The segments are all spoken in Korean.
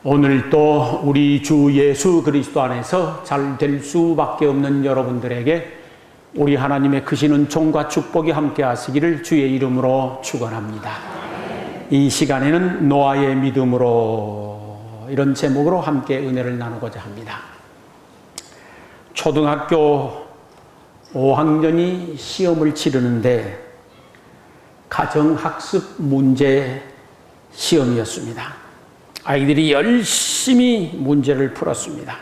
오늘도 우리 주 예수 그리스도 안에서 잘 될 수밖에 없는 여러분들에게 우리 하나님의 크신 은총과 축복이 함께 하시기를 주의 이름으로 축원합니다. 이 시간에는 노아의 믿음으로 이런 제목으로 함께 은혜를 나누고자 합니다. 초등학교 5학년이 시험을 치르는데 가정학습 문제 시험이었습니다. 아이들이 열심히 문제를 풀었습니다.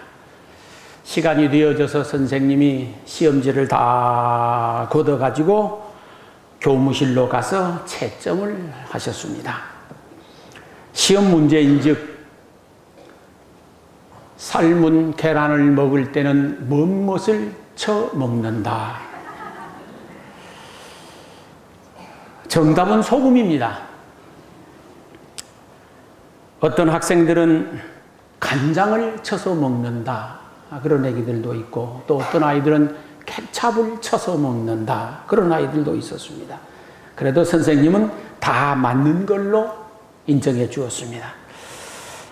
시간이 되어져서 선생님이 시험지를 다 걷어가지고 교무실로 가서 채점을 하셨습니다. 시험 문제인즉 삶은 계란을 먹을 때는 무엇을 쳐 먹는다. 정답은 소금입니다. 어떤 학생들은 간장을 쳐서 먹는다. 그런 애기들도 있고, 또 어떤 아이들은 케찹을 쳐서 먹는다. 그런 아이들도 있었습니다. 그래도 선생님은 다 맞는 걸로 인정해 주었습니다.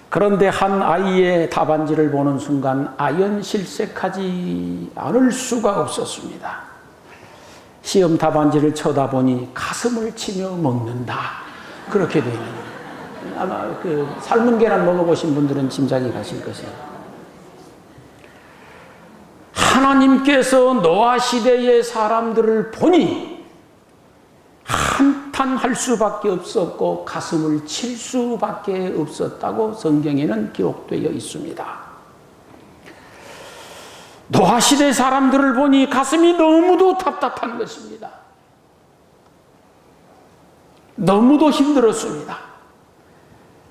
그런데 한 아이의 답안지를 보는 순간 아연실색하지 않을 수가 없었습니다. 시험 답안지를 쳐다보니 가슴을 치며 먹는다. 그렇게 되어 있는 거예요. 아마 삶은 계란 먹어보신 분들은 짐작이 가실 것이에요. 하나님께서 노아 시대의 사람들을 보니 한탄할 수밖에 없었고 가슴을 칠 수밖에 없었다고 성경에는 기록되어 있습니다. 노아 시대 사람들을 보니 가슴이 너무도 답답한 것입니다. 너무도 힘들었습니다.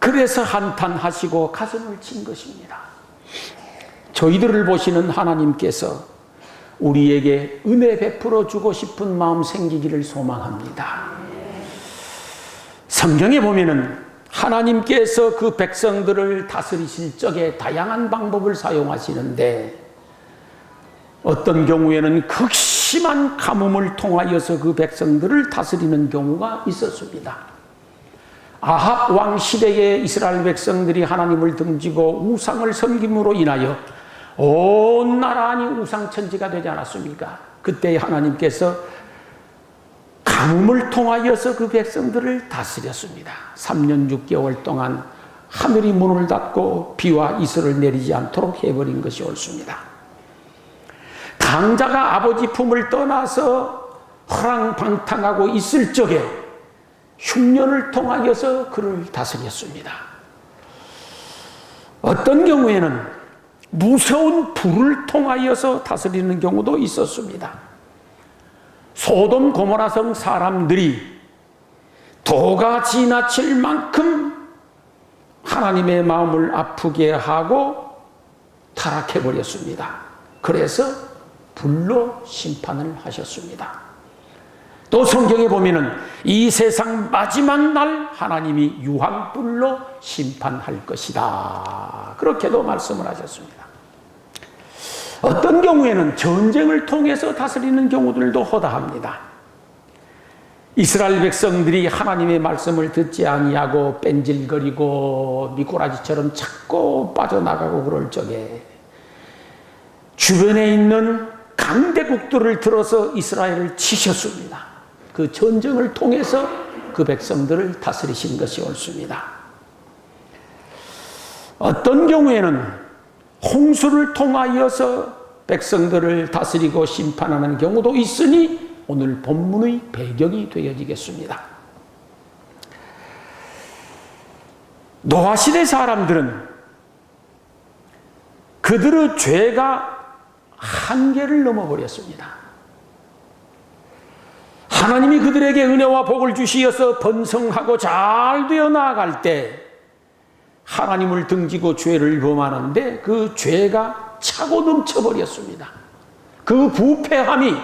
그래서 한탄하시고 가슴을 친 것입니다. 저희들을 보시는 하나님께서 우리에게 은혜 베풀어 주고 싶은 마음 생기기를 소망합니다. 성경에 보면은 하나님께서 그 백성들을 다스리실 적에 다양한 방법을 사용하시는데 어떤 경우에는 극심한 가뭄을 통하여서 그 백성들을 다스리는 경우가 있었습니다. 아합 왕 시대에 이스라엘 백성들이 하나님을 등지고 우상을 섬김으로 인하여 온 나라안이 우상천지가 되지 않았습니까? 그때 하나님께서 가뭄을 통하여서 그 백성들을 다스렸습니다. 3년 6개월 동안 하늘이 문을 닫고 비와 이슬을 내리지 않도록 해버린 것이 옳습니다. 강자가 아버지 품을 떠나서 허랑방탕하고 있을 적에 흉년을 통하여서 그를 다스렸습니다. 어떤 경우에는 무서운 불을 통하여서 다스리는 경우도 있었습니다. 소돔 고모라성 사람들이 도가 지나칠 만큼 하나님의 마음을 아프게 하고 타락해버렸습니다. 그래서 불로 심판을 하셨습니다. 또 성경에 보면은 이 세상 마지막 날 하나님이 유황불로 심판할 것이다. 그렇게도 말씀을 하셨습니다. 어떤 경우에는 전쟁을 통해서 다스리는 경우들도 허다합니다. 이스라엘 백성들이 하나님의 말씀을 듣지 아니하고 뺀질거리고 미꾸라지처럼 자꾸 빠져나가고 그럴 적에 주변에 있는 강대국들을 들어서 이스라엘을 치셨습니다. 그 전쟁을 통해서 그 백성들을 다스리신 것이 옳습니다. 어떤 경우에는 홍수를 통하여서 백성들을 다스리고 심판하는 경우도 있으니 오늘 본문의 배경이 되어지겠습니다. 노아 시대 사람들은 그들의 죄가 한계를 넘어버렸습니다. 하나님이 그들에게 은혜와 복을 주시어서 번성하고 잘 되어 나아갈 때 하나님을 등지고 죄를 범하는데 그 죄가 차고 넘쳐버렸습니다. 그 부패함이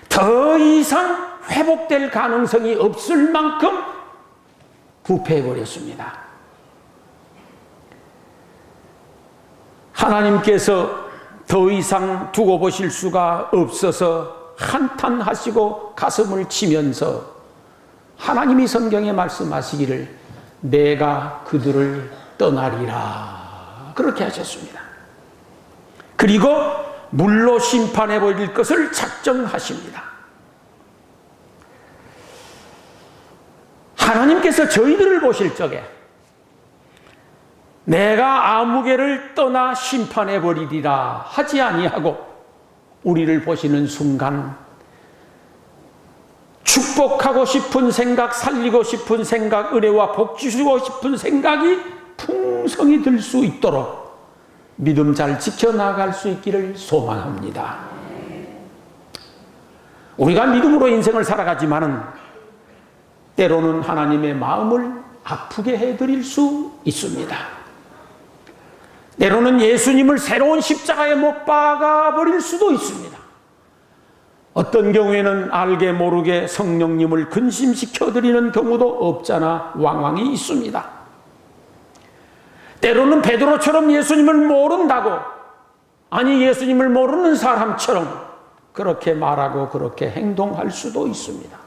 더 이상 회복될 가능성이 없을 만큼 부패해버렸습니다. 하나님께서 더 이상 두고 보실 수가 없어서 한탄하시고 가슴을 치면서 하나님이 성경에 말씀하시기를 내가 그들을 떠나리라. 그렇게 하셨습니다. 그리고 물로 심판해 버릴 것을 작정하십니다. 하나님께서 저희들을 보실 적에 내가 아무개를 떠나 심판해 버리리라 하지 아니하고 우리를 보시는 순간 축복하고 싶은 생각, 살리고 싶은 생각, 은혜와 복 주시고 싶은 생각이 풍성히 들 수 있도록 믿음 잘 지켜나갈 수 있기를 소망합니다. 우리가 믿음으로 인생을 살아가지만은 때로는 하나님의 마음을 아프게 해드릴 수 있습니다. 때로는 예수님을 새로운 십자가에 못 박아버릴 수도 있습니다. 어떤 경우에는 알게 모르게 성령님을 근심시켜드리는 경우도 없잖아 왕왕이 있습니다. 때로는 베드로처럼 예수님을 모른다고, 아니 예수님을 모르는 사람처럼 그렇게 말하고 그렇게 행동할 수도 있습니다.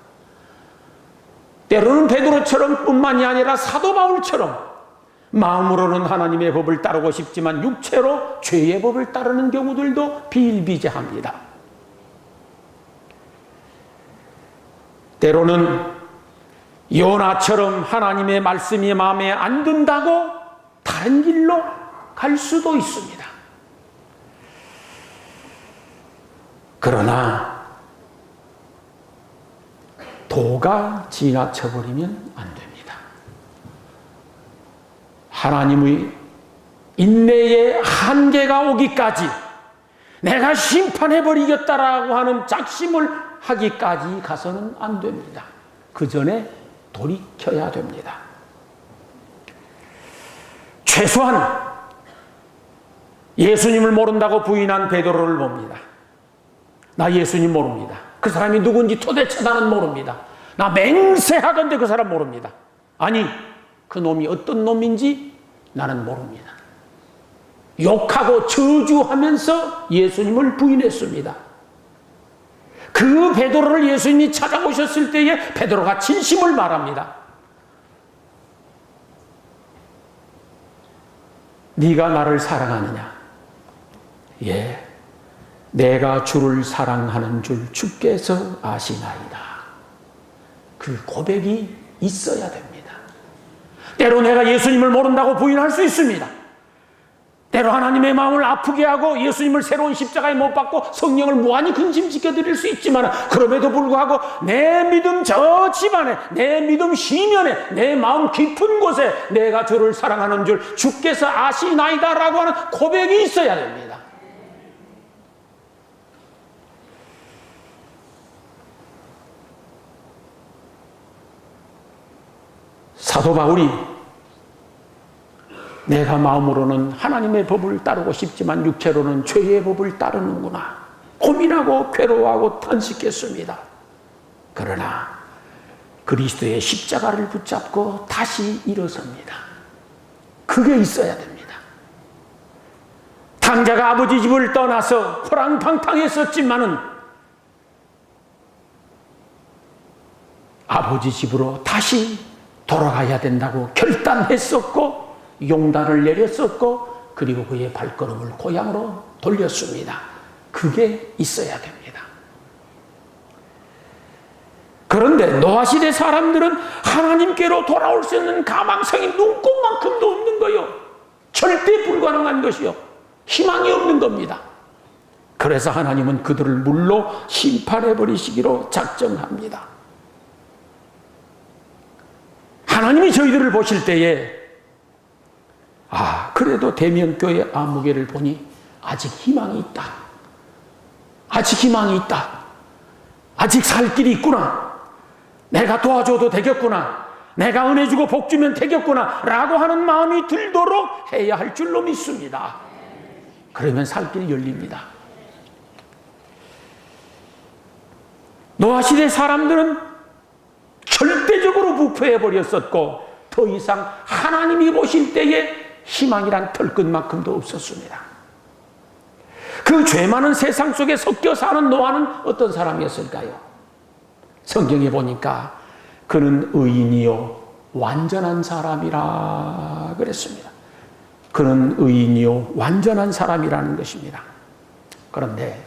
때로는 베드로처럼 뿐만이 아니라 사도 바울처럼 마음으로는 하나님의 법을 따르고 싶지만 육체로 죄의 법을 따르는 경우들도 비일비재합니다. 때로는 요나처럼 하나님의 말씀이 마음에 안 든다고 다른 길로 갈 수도 있습니다. 그러나 도가 지나쳐버리면 안 됩니다. 하나님의 인내의 한계가 오기까지 내가 심판해버리겠다라고 하는 작심을 하기까지 가서는 안 됩니다. 그 전에 돌이켜야 됩니다. 최소한 예수님을 모른다고 부인한 베드로를 봅니다. 나 예수님 모릅니다. 그 사람이 누군지 도대체 나는 모릅니다. 나 맹세하건대 그 사람 모릅니다. 아니, 그 놈이 어떤 놈인지 나는 모릅니다. 욕하고 저주하면서 예수님을 부인했습니다. 그 베드로를 예수님이 찾아오셨을 때에 베드로가 진심을 말합니다. 네가 나를 사랑하느냐? 예, 내가 주를 사랑하는 줄 주께서 아시나이다. 그 고백이 있어야 됩니다. 때로 내가 예수님을 모른다고 부인할 수 있습니다. 때로 하나님의 마음을 아프게 하고 예수님을 새로운 십자가에 못 박고 성령을 무한히 근심시켜 드릴 수 있지만 그럼에도 불구하고 내 믿음 저 집안에, 내 믿음 시면에, 내 마음 깊은 곳에 내가 주를 사랑하는 줄 주께서 아시나이다라고 하는 고백이 있어야 됩니다. 사도 바울이 내가 마음으로는 하나님의 법을 따르고 싶지만 육체로는 죄의 법을 따르는구나 고민하고 괴로워하고 탄식했습니다. 그러나 그리스도의 십자가를 붙잡고 다시 일어섭니다. 그게 있어야 됩니다. 당자가 아버지 집을 떠나서 호랑방탕했었지만은 아버지 집으로 다시 돌아가야 된다고 결단했었고 용단을 내렸었고 그리고 그의 발걸음을 고향으로 돌렸습니다. 그게 있어야 됩니다. 그런데 노아시대 사람들은 하나님께로 돌아올 수 있는 가망성이 눈꼽만큼도 없는 거요. 절대 불가능한 것이요. 희망이 없는 겁니다. 그래서 하나님은 그들을 물로 심판해버리시기로 작정합니다. 하나님이 저희들을 보실 때에 그래도 대면교회 아무개를 보니 아직 희망이 있다. 아직 희망이 있다. 아직 살 길이 있구나. 내가 도와줘도 되겠구나. 내가 은혜 주고 복 주면 되겠구나. 라고 하는 마음이 들도록 해야 할 줄로 믿습니다. 그러면 살 길이 열립니다. 노아시대 사람들은 절대적으로 부패해버렸었고 더 이상 하나님이 보실 때에 희망이란 털끝만큼도 없었습니다. 그 죄 많은 세상 속에 섞여 사는 노아는 어떤 사람이었을까요? 성경에 보니까 그는 의인이요 완전한 사람이라 그랬습니다. 그는 의인이요 완전한 사람이라는 것입니다. 그런데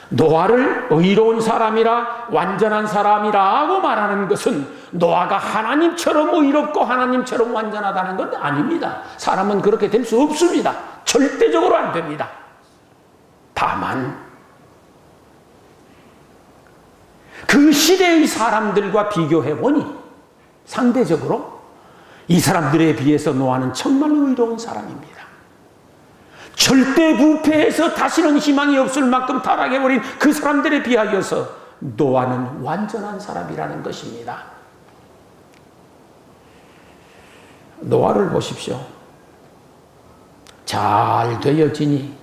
노아를 의로운 사람이라 완전한 사람이라고 말하는 것은 노아가 하나님처럼 의롭고 하나님처럼 완전하다는 건 아닙니다. 사람은 그렇게 될 수 없습니다. 절대적으로 안 됩니다. 다만 그 시대의 사람들과 비교해보니 상대적으로 이 사람들에 비해서 노아는 정말 의로운 사람입니다. 절대 부패해서 다시는 희망이 없을 만큼 타락해버린 그 사람들에 비하여서 노아는 완전한 사람이라는 것입니다. 노아를 보십시오. 잘 되어지니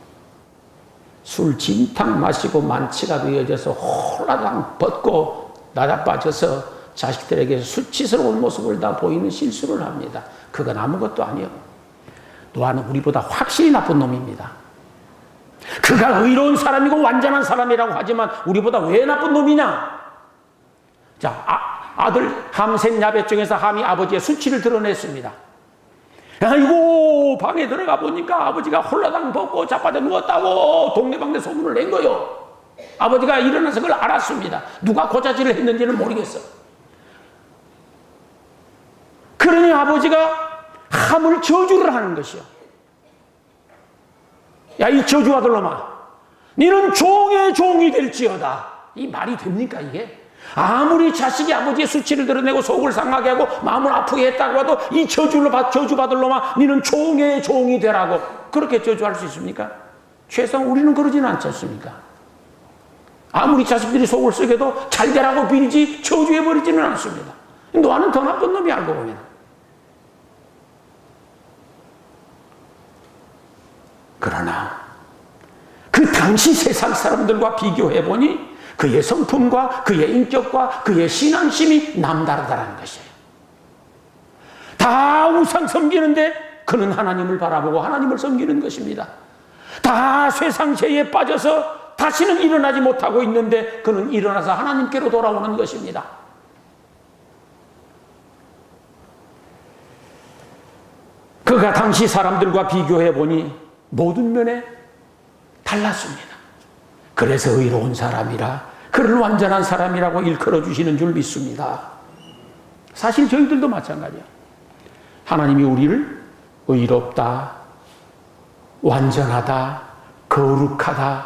술 진탕 마시고 만취가 되어져서 홀라당 벗고 나자빠져서 자식들에게 수치스러운 모습을 다 보이는 실수를 합니다. 그건 아무것도 아니에요. 노아는 우리보다 확실히 나쁜 놈입니다. 그가 의로운 사람이고 완전한 사람이라고 하지만 우리보다 왜 나쁜 놈이냐? 자, 아들 함, 셈, 야벳 중에서 함이 아버지의 수치를 드러냈습니다. 아이고, 방에 들어가 보니까 아버지가 홀라당 벗고 자빠져 누웠다고 동네방네 소문을 낸 거요. 아버지가 일어나서 그걸 알았습니다. 누가 고자질을 했는지는 모르겠어. 그러니 아버지가 함을 저주를 하는 것이요. 야, 이 저주 아들놈아, 너는 종의 종이 될지어다. 이 말이 됩니까 이게? 아무리 자식이 아버지의 수치를 드러내고 속을 상하게 하고 마음을 아프게 했다고 해도 이 저주받을 놈아, 너는 종의 종이 되라고 그렇게 저주할 수 있습니까? 최소한 우리는 그러지는 않지 않습니까? 아무리 자식들이 속을 썩여도 잘 되라고 빌지 저주해버리지는 않습니다. 노아는 더 나쁜 놈이 알고 보면. 그러나 그 당시 세상 사람들과 비교해보니 그의 성품과 그의 인격과 그의 신앙심이 남다르다는 것이에요. 다 우상 섬기는데 그는 하나님을 바라보고 하나님을 섬기는 것입니다. 다 쇠상죄에 빠져서 다시는 일어나지 못하고 있는데 그는 일어나서 하나님께로 돌아오는 것입니다. 그가 당시 사람들과 비교해보니 모든 면에 달랐습니다. 그래서 의로운 사람이라 그를 완전한 사람이라고 일컬어 주시는 줄 믿습니다. 사실 저희들도 마찬가지야. 하나님이 우리를 의롭다, 완전하다, 거룩하다,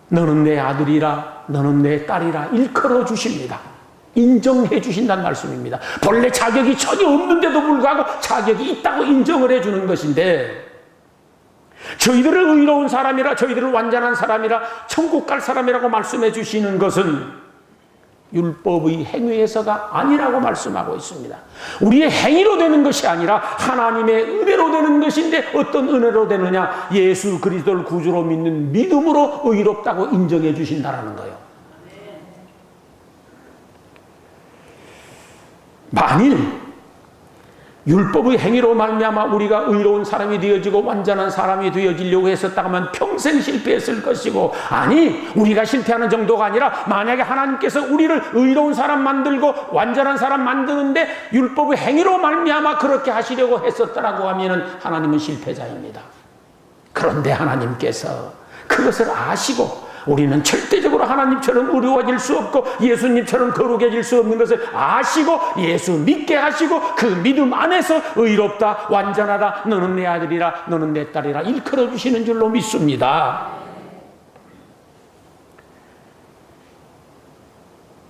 너는 내 아들이라, 너는 내 딸이라 일컬어 주십니다. 인정해 주신다는 말씀입니다. 본래 자격이 전혀 없는데도 불구하고 자격이 있다고 인정을 해 주는 것인데, 저희들을 의로운 사람이라, 저희들을 완전한 사람이라, 천국 갈 사람이라고 말씀해 주시는 것은 율법의 행위에서가 아니라고 말씀하고 있습니다. 우리의 행위로 되는 것이 아니라 하나님의 은혜로 되는 것인데, 어떤 은혜로 되느냐? 예수 그리스도를 구주로 믿는 믿음으로 의롭다고 인정해 주신다는 거예요. 만일 율법의 행위로 말미암아 우리가 의로운 사람이 되어지고 완전한 사람이 되어지려고 했었다면 평생 실패했을 것이고, 아니, 우리가 실패하는 정도가 아니라 만약에 하나님께서 우리를 의로운 사람 만들고 완전한 사람 만드는데 율법의 행위로 말미암아 그렇게 하시려고 했었다라고 하면은 하나님은 실패자입니다. 그런데 하나님께서 그것을 아시고 우리는 절대적으로 하나님처럼 의로워질 수 없고 예수님처럼 거룩해질 수 없는 것을 아시고 예수 믿게 하시고 그 믿음 안에서 의롭다, 완전하다, 너는 내 아들이라, 너는 내 딸이라 일컬어 주시는 줄로 믿습니다.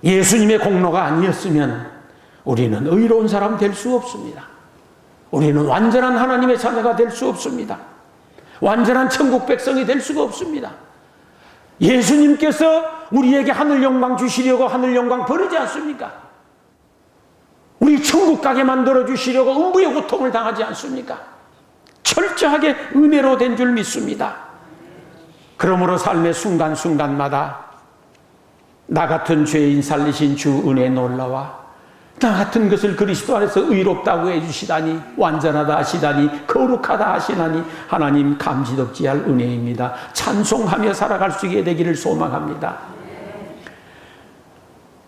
예수님의 공로가 아니었으면 우리는 의로운 사람 될 수 없습니다. 우리는 완전한 하나님의 자녀가 될 수 없습니다. 완전한 천국 백성이 될 수가 없습니다. 예수님께서 우리에게 하늘 영광 주시려고 하늘 영광 버리지 않습니까? 우리 천국 가게 만들어 주시려고 음부의 고통을 당하지 않습니까? 철저하게 은혜로 된 줄 믿습니다. 그러므로 삶의 순간순간마다 나 같은 죄인 살리신 주 은혜 놀라와 나 같은 것을 그리스도 안에서 의롭다고 해주시다니, 완전하다 하시다니, 거룩하다 하시다니 하나님 감지덕지할 은혜입니다. 찬송하며 살아갈 수 있게 되기를 소망합니다.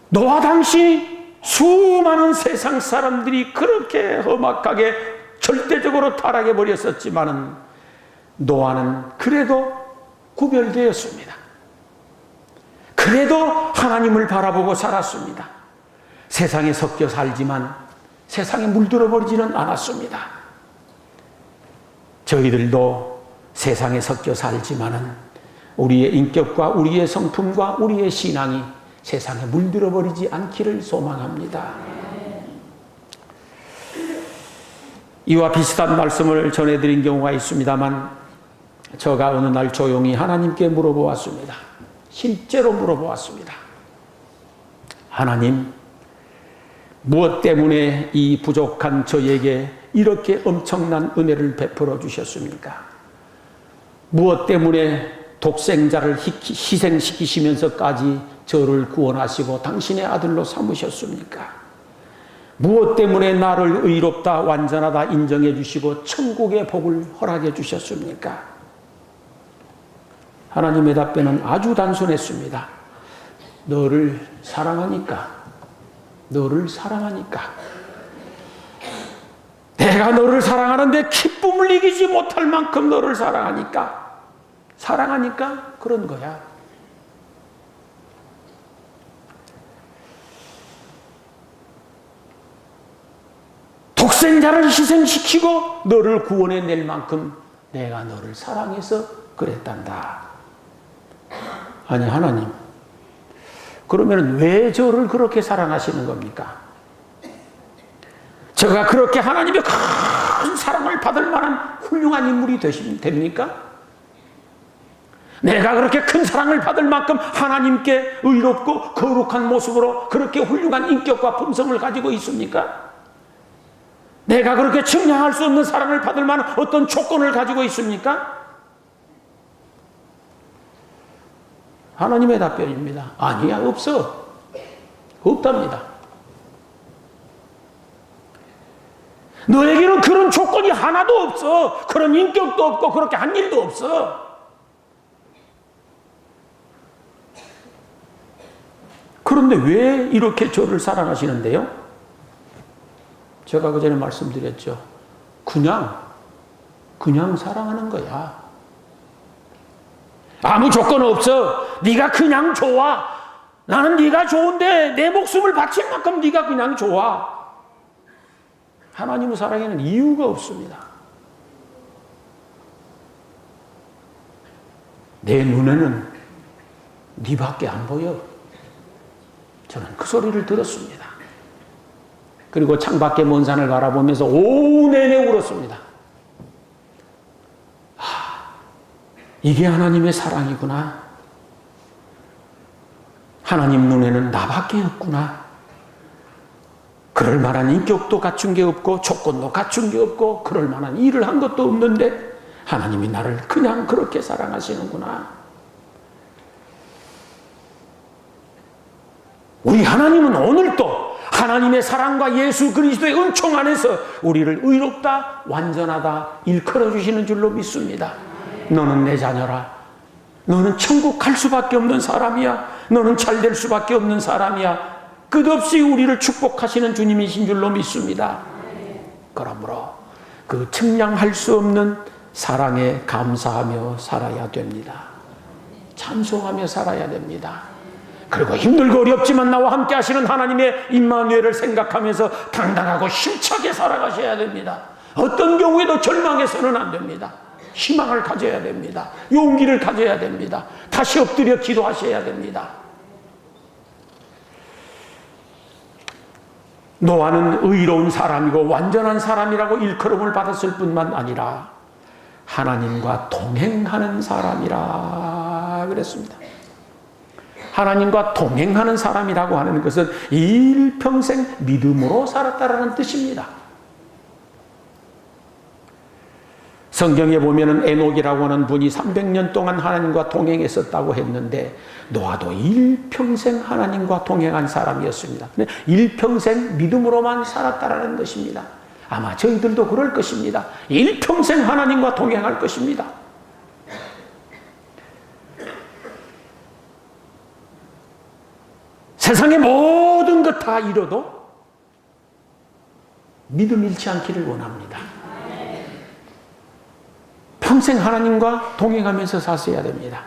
노아 당시 수많은 세상 사람들이 그렇게 험악하게 절대적으로 타락해 버렸었지만은 노아는 그래도 구별되었습니다. 그래도 하나님을 바라보고 살았습니다. 세상에 섞여 살지만 세상에 물들어 버리지는 않았습니다. 저희들도 세상에 섞여 살지만은 우리의 인격과 우리의 성품과 우리의 신앙이 세상에 물들어 버리지 않기를 소망합니다. 이와 비슷한 말씀을 전해드린 경우가 있습니다만 제가 어느 날 조용히 하나님께 물어보았습니다. 실제로 물어보았습니다. 하나님, 무엇 때문에 이 부족한 저에게 이렇게 엄청난 은혜를 베풀어 주셨습니까? 무엇 때문에 독생자를 희생시키시면서까지 저를 구원하시고 당신의 아들로 삼으셨습니까? 무엇 때문에 나를 의롭다 완전하다 인정해 주시고 천국의 복을 허락해 주셨습니까? 하나님의 답변은 아주 단순했습니다. 너를 사랑하니까. 너를 사랑하니까. 내가 너를 사랑하는데 기쁨을 이기지 못할 만큼 너를 사랑하니까. 사랑하니까 그런 거야. 독생자를 희생시키고 너를 구원해낼 만큼 내가 너를 사랑해서 그랬단다. 아니 하나님, 그러면 왜 저를 그렇게 사랑하시는 겁니까? 제가 그렇게 하나님의 큰 사랑을 받을 만한 훌륭한 인물이 됩니까? 내가 그렇게 큰 사랑을 받을 만큼 하나님께 의롭고 거룩한 모습으로 그렇게 훌륭한 인격과 품성을 가지고 있습니까? 내가 그렇게 측량할 수 없는 사랑을 받을 만한 어떤 조건을 가지고 있습니까? 하나님의 답변입니다. 아니야, 없어. 없답니다. 너에게는 그런 조건이 하나도 없어. 그런 인격도 없고 그렇게 한 일도 없어. 그런데 왜 이렇게 저를 사랑하시는데요? 제가 그전에 말씀드렸죠. 그냥 사랑하는 거야. 아무 조건 없어. 네가 그냥 좋아. 나는 네가 좋은데 내 목숨을 바칠 만큼 네가 그냥 좋아. 하나님의 사랑에는 이유가 없습니다. 내 눈에는 네밖에 안 보여. 저는 그 소리를 들었습니다. 그리고 창밖에 먼 산을 바라보면서 오후 내내 울었습니다. 이게 하나님의 사랑이구나. 하나님 눈에는 나밖에 없구나. 그럴 만한 인격도 갖춘 게 없고 조건도 갖춘 게 없고 그럴 만한 일을 한 것도 없는데 하나님이 나를 그냥 그렇게 사랑하시는구나. 우리 하나님은 오늘도 하나님의 사랑과 예수 그리스도의 은총 안에서 우리를 의롭다 완전하다 일컬어 주시는 줄로 믿습니다. 너는 내 자녀라. 너는 천국 갈 수밖에 없는 사람이야. 너는 잘 될 수밖에 없는 사람이야. 끝없이 우리를 축복하시는 주님이신 줄로 믿습니다. 그러므로 그 측량할 수 없는 사랑에 감사하며 살아야 됩니다. 찬송하며 살아야 됩니다. 그리고 힘들고 어렵지만 나와 함께 하시는 하나님의 임마누엘을 생각하면서 당당하고 힘차게 살아가셔야 됩니다. 어떤 경우에도 절망해서는 안 됩니다. 희망을 가져야 됩니다. 용기를 가져야 됩니다. 다시 엎드려 기도하셔야 됩니다. 노아는 의로운 사람이고 완전한 사람이라고 일컬음을 받았을 뿐만 아니라 하나님과 동행하는 사람이라 그랬습니다. 하나님과 동행하는 사람이라고 하는 것은 일평생 믿음으로 살았다라는 뜻입니다. 성경에 보면은 에녹이라고 하는 분이 300년 동안 하나님과 동행했었다고 했는데 노아도 일평생 하나님과 동행한 사람이었습니다. 일평생 믿음으로만 살았다라는 것입니다. 아마 저희들도 그럴 것입니다. 일평생 하나님과 동행할 것입니다. 세상의 모든 것 다 잃어도 믿음 잃지 않기를 원합니다. 평생 하나님과 동행하면서 사셔야 됩니다.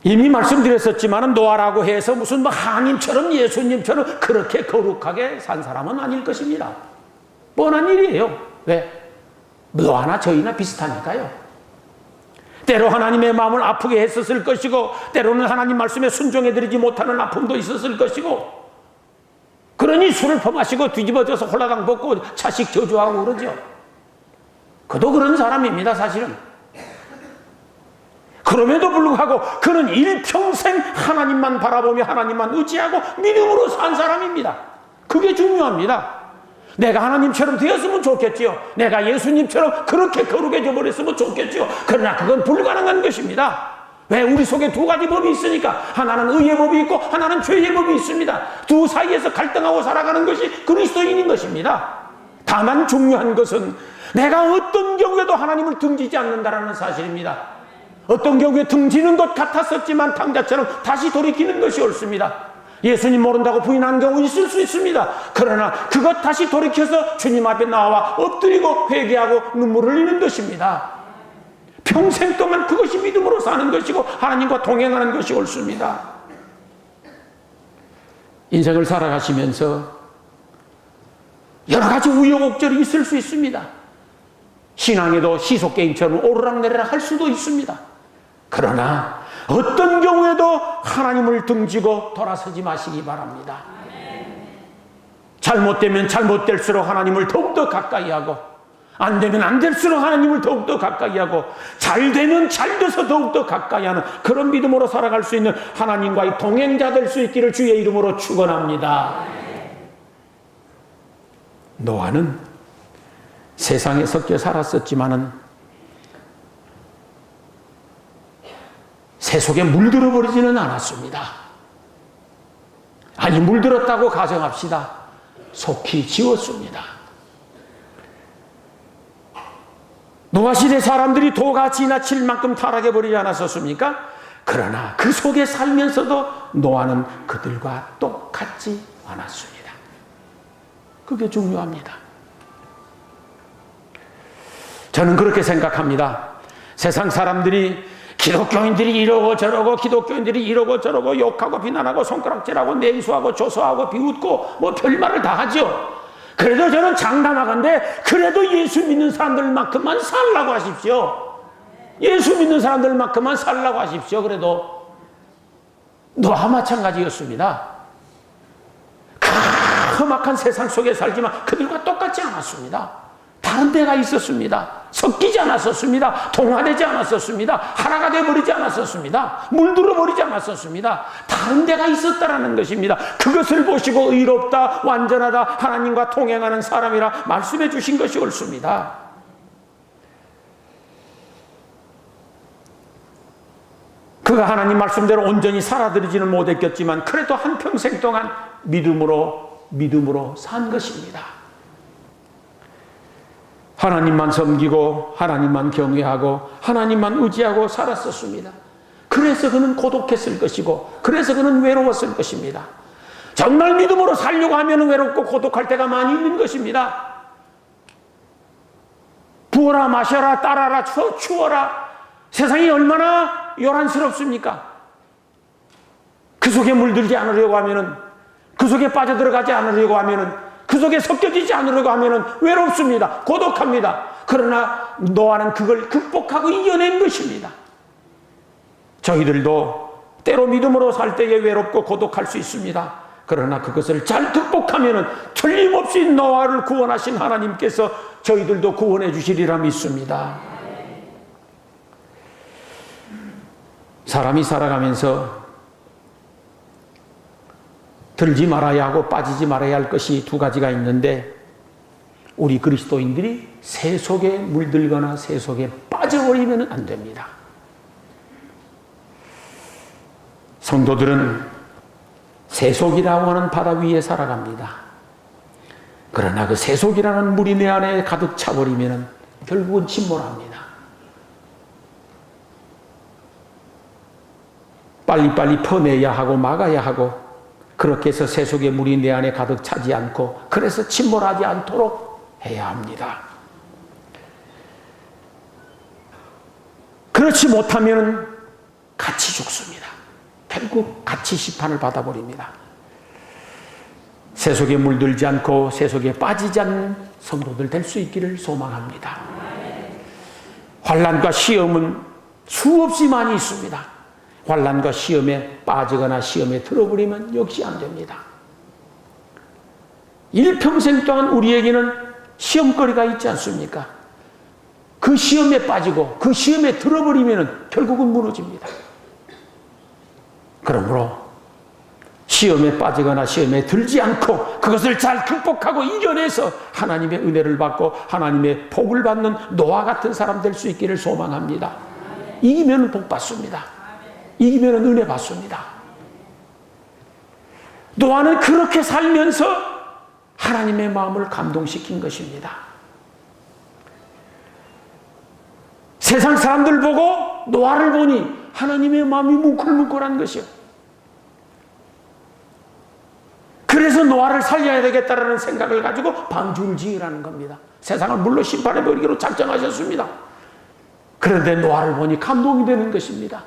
이미 말씀드렸었지만 노아라고 해서 무슨 하나님처럼 예수님처럼 그렇게 거룩하게 산 사람은 아닐 것입니다. 뻔한 일이에요. 왜? 노아나 저희나 비슷하니까요. 때로 하나님의 마음을 아프게 했었을 것이고 때로는 하나님 말씀에 순종해드리지 못하는 아픔도 있었을 것이고 그러니 술을 퍼마시고 뒤집어져서 홀라당 벗고 자식 저주하고 그러죠. 그도 그런 사람입니다, 사실은. 그럼에도 불구하고 그는 일평생 하나님만 바라보며 하나님만 의지하고 믿음으로 산 사람입니다. 그게 중요합니다. 내가 하나님처럼 되었으면 좋겠지요. 내가 예수님처럼 그렇게 거룩해져 버렸으면 좋겠지요. 그러나 그건 불가능한 것입니다. 왜? 우리 속에 두 가지 법이 있으니까. 하나는 의의 법이 있고 하나는 죄의 법이 있습니다. 두 사이에서 갈등하고 살아가는 것이 그리스도인인 것입니다. 다만 중요한 것은 내가 어떤 경우에도 하나님을 등지지 않는다는 사실입니다. 어떤 경우에 등지는 것 같았었지만 탕자처럼 다시 돌이키는 것이 옳습니다. 예수님 모른다고 부인하는 경우 있을 수 있습니다. 그러나 그것 다시 돌이켜서 주님 앞에 나와 엎드리고 회개하고 눈물을 흘리는 것입니다. 평생 동안 그것이 믿음으로 사는 것이고 하나님과 동행하는 것이 옳습니다. 인생을 살아가시면서 여러 가지 우여곡절이 있을 수 있습니다. 신앙에도 시속게임처럼 오르락내리락 할 수도 있습니다. 그러나 어떤 경우에도 하나님을 등지고 돌아서지 마시기 바랍니다. 잘못되면 잘못될수록 하나님을 더욱더 가까이 하고 안 되면 안 될수록 하나님을 더욱더 가까이 하고 잘 되면 잘 돼서 더욱더 가까이 하는 그런 믿음으로 살아갈 수 있는 하나님과의 동행자 될 수 있기를 주의 이름으로 축원합니다. 노아는 세상에 섞여 살았었지만은 새 속에 물들어 버리지는 않았습니다. 아니 물들었다고 가정합시다. 속히 지웠습니다. 노아시대 사람들이 도가 지나칠 만큼 타락해 버리지 않았었습니까? 그러나 그 속에 살면서도 노아는 그들과 똑같지 않았습니다. 그게 중요합니다. 저는 그렇게 생각합니다. 세상 사람들이 기독교인들이 이러고 저러고 기독교인들이 이러고 저러고 욕하고 비난하고 손가락질하고 냉수하고 조소하고 비웃고 뭐 별말을 다 하죠. 그래도 저는 장담하건대 그래도 예수 믿는 사람들만큼만 살라고 하십시오. 예수 믿는 사람들만큼만 살라고 하십시오. 그래도 노아 마찬가지였습니다. 험악한 세상 속에 살지만 그들과 똑같지 않았습니다. 다른 데가 있었습니다. 섞이지 않았었습니다. 동화되지 않았었습니다. 하나가 되어버리지 않았었습니다. 물들어 버리지 않았었습니다. 다른 데가 있었다라는 것입니다. 그것을 보시고 의롭다, 완전하다, 하나님과 동행하는 사람이라 말씀해 주신 것이 옳습니다. 그가 하나님 말씀대로 온전히 살아들이지는 못했겠지만 그래도 한평생 동안 믿음으로 산 것입니다. 하나님만 섬기고 하나님만 경외하고 하나님만 의지하고 살았었습니다. 그래서 그는 고독했을 것이고 그래서 그는 외로웠을 것입니다. 정말 믿음으로 살려고 하면 외롭고 고독할 때가 많이 있는 것입니다. 부어라 마셔라 따라라 추워라 세상이 얼마나 요란스럽습니까? 그 속에 물들지 않으려고 하면은 그 속에 빠져들어가지 않으려고 하면은 그 속에 섞여지지 않으려고 하면은 외롭습니다. 고독합니다. 그러나 노아는 그걸 극복하고 이겨낸 것입니다. 저희들도 때로 믿음으로 살 때에 외롭고 고독할 수 있습니다. 그러나 그것을 잘 극복하면은 틀림없이 노아를 구원하신 하나님께서 저희들도 구원해 주시리라 믿습니다. 사람이 살아가면서 들지 말아야 하고 빠지지 말아야 할 것이 두 가지가 있는데 우리 그리스도인들이 새 속에 물들거나 새 속에 빠져버리면 안 됩니다. 성도들은 새 속이라고 하는 바다 위에 살아갑니다. 그러나 그 새 속이라는 물이 내 안에 가득 차버리면 결국은 침몰합니다. 빨리빨리 퍼내야 하고 막아야 하고 그렇게 해서 새 속의 물이 내 안에 가득 차지 않고 그래서 침몰하지 않도록 해야 합니다. 그렇지 못하면 같이 죽습니다. 결국 같이 심판을 받아버립니다. 세속에 물들지 않고 세속에 빠지지 않는 성도들 될 수 있기를 소망합니다. 환난과 시험은 수없이 많이 있습니다. 환난과 시험에 빠지거나 시험에 들어버리면 역시 안 됩니다. 일평생 동안 우리에게는 시험거리가 있지 않습니까? 그 시험에 빠지고 그 시험에 들어버리면 결국은 무너집니다. 그러므로 시험에 빠지거나 시험에 들지 않고 그것을 잘 극복하고 이겨내서 하나님의 은혜를 받고 하나님의 복을 받는 노아 같은 사람 될 수 있기를 소망합니다. 이기면 복 받습니다. 이기면 은혜 받습니다. 노아는 그렇게 살면서 하나님의 마음을 감동시킨 것입니다. 세상 사람들 보고 노아를 보니 하나님의 마음이 뭉클뭉클한 것이요. 그래서 노아를 살려야 되겠다라는 생각을 가지고 방주를 지으라는 겁니다. 세상을 물로 심판해버리기로 작정하셨습니다. 그런데 노아를 보니 감동이 되는 것입니다.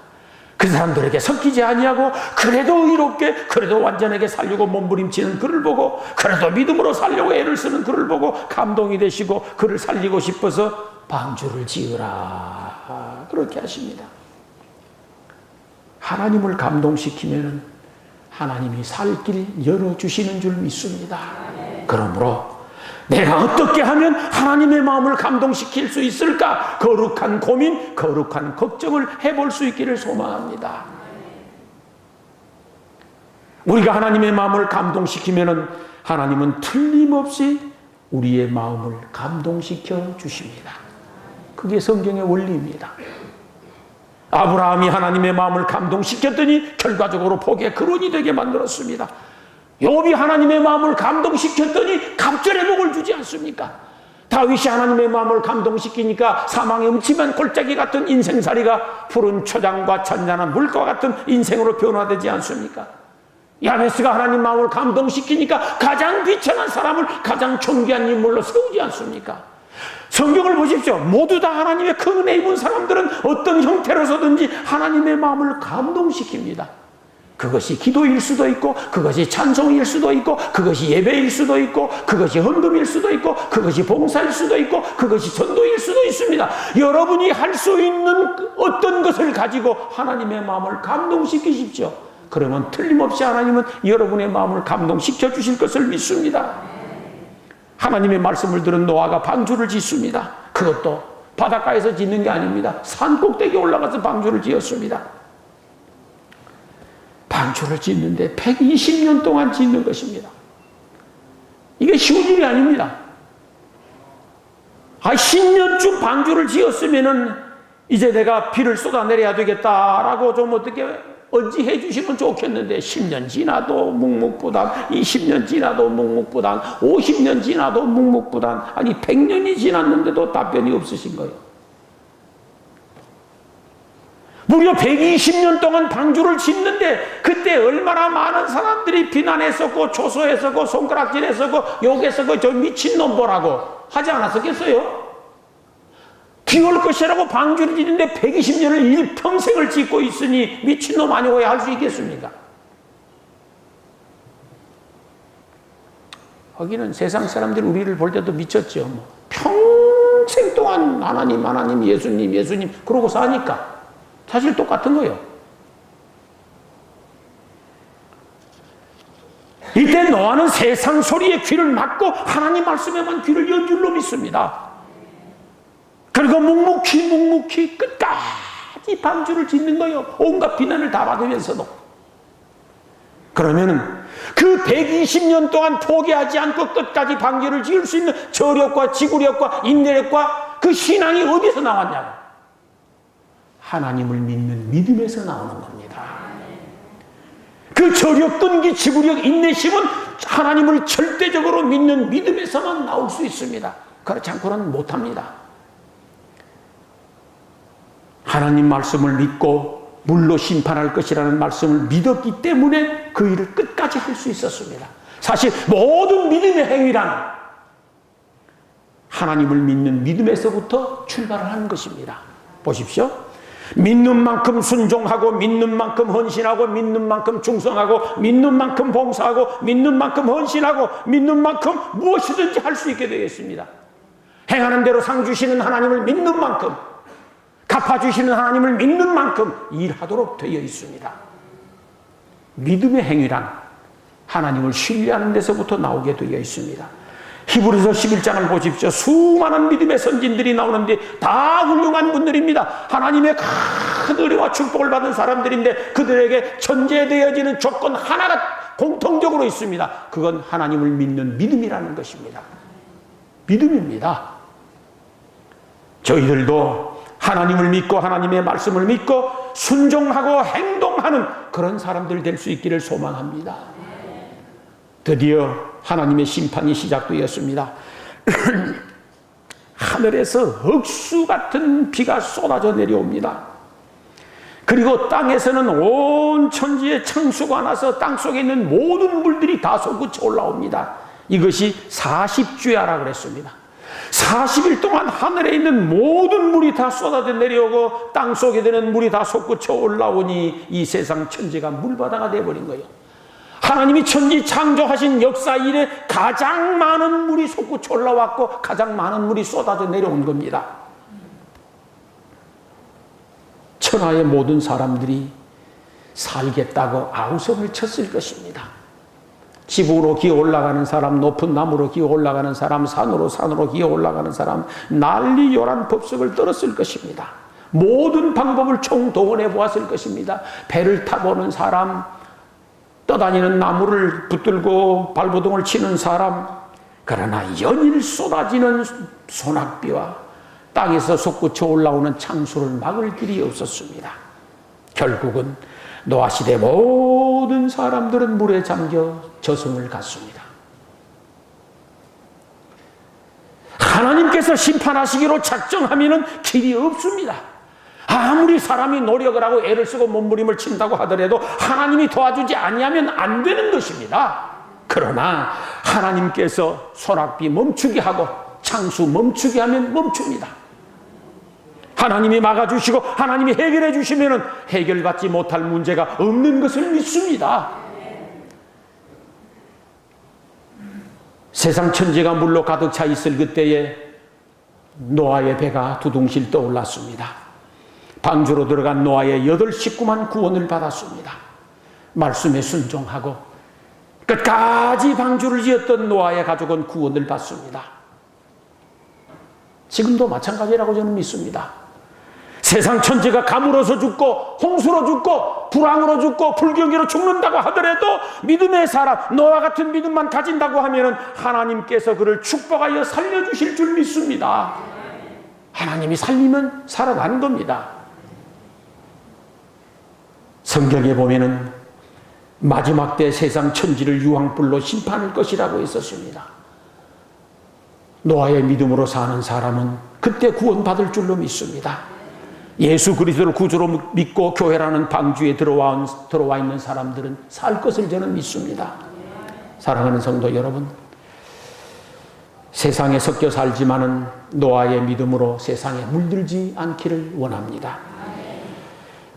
그 사람들에게 섞이지 아니하고 그래도 의롭게 그래도 완전하게 살려고 몸부림치는 그를 보고 그래도 믿음으로 살려고 애를 쓰는 그를 보고 감동이 되시고 그를 살리고 싶어서 방주를 지으라 그렇게 하십니다. 하나님을 감동시키면 하나님이 살 길 열어주시는 줄 믿습니다. 그러므로 내가 어떻게 하면 하나님의 마음을 감동시킬 수 있을까? 거룩한 고민, 거룩한 걱정을 해볼 수 있기를 소망합니다. 우리가 하나님의 마음을 감동시키면 하나님은 틀림없이 우리의 마음을 감동시켜 주십니다. 그게 성경의 원리입니다. 아브라함이 하나님의 마음을 감동시켰더니 결과적으로 복의 근원이 되게 만들었습니다. 욥이 하나님의 마음을 감동시켰더니 갑절의 복을 주지 않습니까? 다윗이 하나님의 마음을 감동시키니까 사망의 음침한 골짜기 같은 인생살이가 푸른 초장과 잔잔한 물과 같은 인생으로 변화되지 않습니까? 야베스가 하나님 마음을 감동시키니까 가장 비천한 사람을 가장 존귀한 인물로 세우지 않습니까? 성경을 보십시오. 모두 다 하나님의 큰 은혜 입은 사람들은 어떤 형태로서든지 하나님의 마음을 감동시킵니다. 그것이 기도일 수도 있고 그것이 찬송일 수도 있고 그것이 예배일 수도 있고 그것이 헌금일 수도 있고 그것이 봉사일 수도 있고 그것이 전도일 수도 있습니다. 여러분이 할 수 있는 어떤 것을 가지고 하나님의 마음을 감동시키십시오. 그러면 틀림없이 하나님은 여러분의 마음을 감동시켜 주실 것을 믿습니다. 하나님의 말씀을 들은 노아가 방주를 짓습니다. 그것도 바닷가에서 짓는 게 아닙니다. 산 꼭대기에 올라가서 방주를 지었습니다. 방주를 짓는데 120년 동안 짓는 것입니다. 이게 쉬운 일이 아닙니다. 10년쯤 방주를 지었으면은 이제 내가 비를 쏟아내려야 되겠다라고 좀 어떻게 언지해 주시면 좋겠는데 10년 지나도 묵묵부단, 20년 지나도 묵묵부단, 50년 지나도 묵묵부단, 아니 100년이 지났는데도 답변이 없으신 거예요. 무려 120년 동안 방주를 짓는데 그때 얼마나 많은 사람들이 비난했었고 조소했었고 손가락질했었고 욕했었고 저 미친놈 보라고 하지 않았었겠어요? 비 올 것이라고 방주를 짓는데 120년을 일평생을 짓고 있으니 미친놈 아니고 할 수 있겠습니까? 거기는 세상 사람들이 우리를 볼 때도 미쳤죠. 평생 동안 하나님, 하나님, 예수님, 예수님 그러고 사니까 사실 똑같은 거예요. 이때 노아는 세상 소리에 귀를 막고 하나님 말씀에만 귀를 연 줄로 믿습니다. 그리고 묵묵히 끝까지 방주를 짓는 거예요. 온갖 비난을 다 받으면서도. 그러면은 그 120년 동안 포기하지 않고 끝까지 방주를 지을 수 있는 저력과 지구력과 인내력과 그 신앙이 어디서 나왔냐고. 하나님을 믿는 믿음에서 나오는 겁니다. 그 저력, 끈기, 지구력, 인내심은 하나님을 절대적으로 믿는 믿음에서만 나올 수 있습니다. 그렇지 않고는 못합니다. 하나님 말씀을 믿고 물로 심판할 것이라는 말씀을 믿었기 때문에 그 일을 끝까지 할 수 있었습니다. 사실 모든 믿음의 행위란 하나님을 믿는 믿음에서부터 출발을 하는 것입니다. 보십시오. 믿는 만큼 순종하고, 믿는 만큼 헌신하고, 믿는 만큼 충성하고, 믿는 만큼 봉사하고, 믿는 만큼 헌신하고, 믿는 만큼 무엇이든지 할 수 있게 되겠습니다. 행하는 대로 상 주시는 하나님을 믿는 만큼, 갚아주시는 하나님을 믿는 만큼 일하도록 되어 있습니다. 믿음의 행위란 하나님을 신뢰하는 데서부터 나오게 되어 있습니다. 히브리서 11장을 보십시오. 수많은 믿음의 선진들이 나오는데 다 훌륭한 분들입니다. 하나님의 큰 은혜와 축복을 받은 사람들인데 그들에게 전제되어지는 조건 하나가 공통적으로 있습니다. 그건 하나님을 믿는 믿음이라는 것입니다. 믿음입니다. 저희들도 하나님을 믿고 하나님의 말씀을 믿고 순종하고 행동하는 그런 사람들 될 수 있기를 소망합니다. 드디어 하나님의 심판이 시작되었습니다. 하늘에서 흑수 같은 비가 쏟아져 내려옵니다. 그리고 땅에서는 온 천지에 창수가 나서 땅속에 있는 모든 물들이 다 솟구쳐 올라옵니다. 이것이 40주야라 그랬습니다. 40일 동안 하늘에 있는 모든 물이 다 쏟아져 내려오고 땅속에 드는 물이 다 솟구쳐 올라오니 이 세상 천지가 물바다가 되어버린 거예요. 하나님이 천지 창조하신 역사 이래 가장 많은 물이 솟구쳐 올라왔고 가장 많은 물이 쏟아져 내려온 겁니다. 천하의 모든 사람들이 살겠다고 아우성을 쳤을 것입니다. 지붕으로 기어 올라가는 사람, 높은 나무로 기어 올라가는 사람, 산으로 기어 올라가는 사람, 난리 요란 법석을 떨었을 것입니다. 모든 방법을 총동원해 보았을 것입니다. 배를 타보는 사람, 떠다니는 나무를 붙들고 발버둥을 치는 사람, 그러나 연일 쏟아지는 소낙비와 땅에서 솟구쳐 올라오는 창수를 막을 길이 없었습니다. 결국은 노아시대 모든 사람들은 물에 잠겨 저승을 갔습니다. 하나님께서 심판하시기로 작정하면 길이 없습니다. 아무리 사람이 노력을 하고 애를 쓰고 몸부림을 친다고 하더라도 하나님이 도와주지 아니하면 안 되는 것입니다. 그러나 하나님께서 소낙비 멈추게 하고 창수 멈추게 하면 멈춥니다. 하나님이 막아주시고 하나님이 해결해 주시면 해결받지 못할 문제가 없는 것을 믿습니다. 세상 천지가 물로 가득 차 있을 그때에 노아의 배가 두둥실 떠올랐습니다. 방주로 들어간 노아의 8 식구만 구원을 받았습니다. 말씀에 순종하고 끝까지 방주를 지었던 노아의 가족은 구원을 받습니다. 지금도 마찬가지라고 저는 믿습니다. 세상 천지가 가물어서 죽고 홍수로 죽고 불황으로 죽고 불경기로 죽는다고 하더라도 믿음의 사람, 노아 같은 믿음만 가진다고 하면 하나님께서 그를 축복하여 살려주실 줄 믿습니다. 하나님이 살리면 살아나는 겁니다. 성경에 보면은 마지막 때 세상 천지를 유황불로 심판할 것이라고 했었습니다. 노아의 믿음으로 사는 사람은 그때 구원받을 줄로 믿습니다. 예수 그리스도를 구주로 믿고 교회라는 방주에 들어와 있는 사람들은 살 것을 저는 믿습니다. 사랑하는 성도 여러분, 세상에 섞여 살지만은 노아의 믿음으로 세상에 물들지 않기를 원합니다.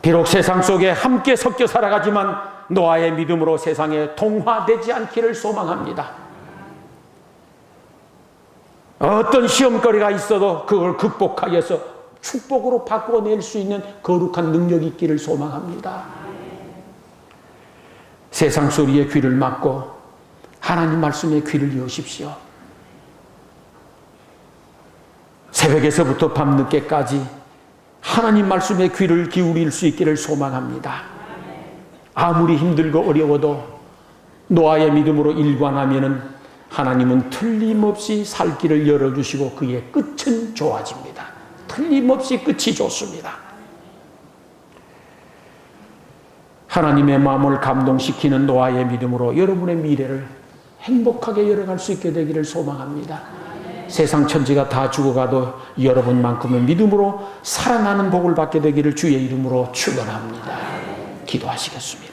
비록 세상 속에 함께 섞여 살아가지만 노아의 믿음으로 세상에 동화되지 않기를 소망합니다. 어떤 시험거리가 있어도 그걸 극복하여서 축복으로 바꿔낼 수 있는 거룩한 능력이 있기를 소망합니다. 세상 소리에 귀를 막고 하나님 말씀에 귀를 여십시오. 새벽에서부터 밤늦게까지 하나님 말씀에 귀를 기울일 수 있기를 소망합니다. 아무리 힘들고 어려워도 노아의 믿음으로 일관하면은 하나님은 틀림없이 살 길을 열어주시고 그의 끝은 좋아집니다. 틀림없이 끝이 좋습니다. 하나님의 마음을 감동시키는 노아의 믿음으로 여러분의 미래를 행복하게 열어갈 수 있게 되기를 소망합니다. 세상 천지가 다 죽어가도 여러분만큼의 믿음으로 살아나는 복을 받게 되기를 주의 이름으로 축원합니다. 기도하시겠습니다.